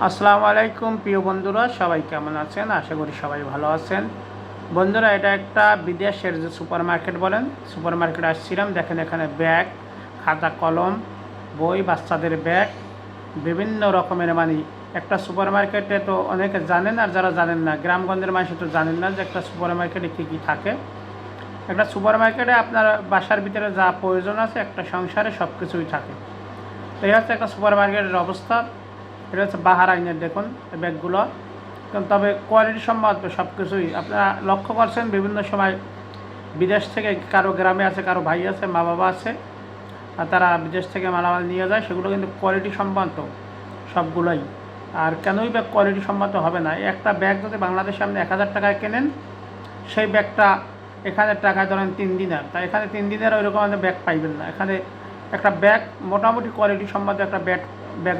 আসসালামু আলাইকুম প্রিয় বন্ধুরা, সবাই কেমন আছেন? আশা করি সবাই ভালো আছেন। বন্ধুরা, এটা একটা বিদেশের যে সুপার মার্কেট বলেন, সুপার মার্কেটে আসছিলাম। দেখেন এখানে ব্যাগ, খাতা কলম, বই, বাচ্চাদের ব্যাগ, বিভিন্ন রকমের একটা সুপার মার্কেটে তো অনেকে জানেন, আর যারা জানেন না, গ্রামগঞ্জের মানুষ তো জানেন না যে একটা সুপার মার্কেটে কী কী থাকে। একটা সুপার মার্কেটে আপনার বাসার ভিতরে যা প্রয়োজন আছে, একটা সংসারে সব কিছুই থাকে। তো এই হচ্ছে একটা সুপার মার্কেটের অবস্থা। এটা হচ্ছে বাহারাইনের, দেখুন এই ব্যাগগুলো। তবে কোয়ালিটি সম্মত সব কিছুই আপনারা লক্ষ্য করছেন। বিভিন্ন সময় বিদেশ থেকে কারো গ্রামে আছে, কারো ভাই আছে, মা বাবা আছে, আর তারা বিদেশ থেকে মালামাল নিয়ে যায়, সেগুলো কিন্তু কোয়ালিটি সম্মত সবগুলোই। আর কেনই ব্যাগ কোয়ালিটি সম্মত হবে না? একটা ব্যাগ যদি বাংলাদেশে আপনি 1000 টাকায় কেনেন, সেই ব্যাগটা এখানে টাকায় ধরেন 3 দিনের, তা এখানে 3 দিনের ওইরকম আপনি ব্যাগ পাইবেন না। এখানে একটা ব্যাগ মোটামুটি কোয়ালিটি সম্মত একটা ব্যাগ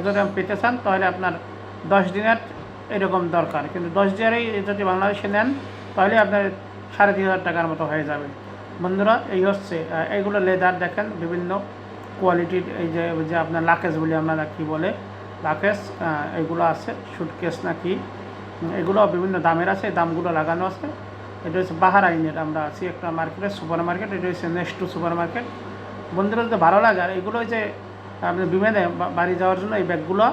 যদি আপনি পেতে চান, তাহলে আপনার 10 দিনের এরকম দরকার। কিন্তু 10 দিনেরই যদি বাংলাদেশে নেন, তাহলে আপনার 3500 টাকার মতো হয়ে যাবে। বন্ধুরা, এই হচ্ছে এইগুলো লেদার, দেখেন বিভিন্ন কোয়ালিটির। এই যে যে আপনার লাকেজ বলি আমরা, কী বলে লাকেজ, এইগুলো আছে, সুটকেস না কি, এগুলো বিভিন্ন দামের আছে, দামগুলো লাগানো আছে। এটা হচ্ছে বাহারাইনের, আমরা আছি একটা মার্কেটে, সুপার মার্কেট। এটা হচ্ছে নেক্সট সুপার মার্কেট। বন্ধুরা, যদি ভালো লাগে, আর এগুলো যে আপনি বিমানে বাড়ি যাওয়ার জন্য এই ব্যাগগুলো,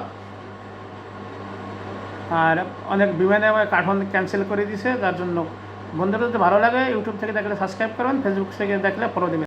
আর অনেক বিমানে কার্টন ক্যান্সেল করে দিছে, যার জন্য বন্ধুরা যদি ভালো লাগে, ইউটিউব থেকে দেখলে সাবস্ক্রাইব করবেন, ফেসবুক থেকে দেখলে ফলো দেবেন।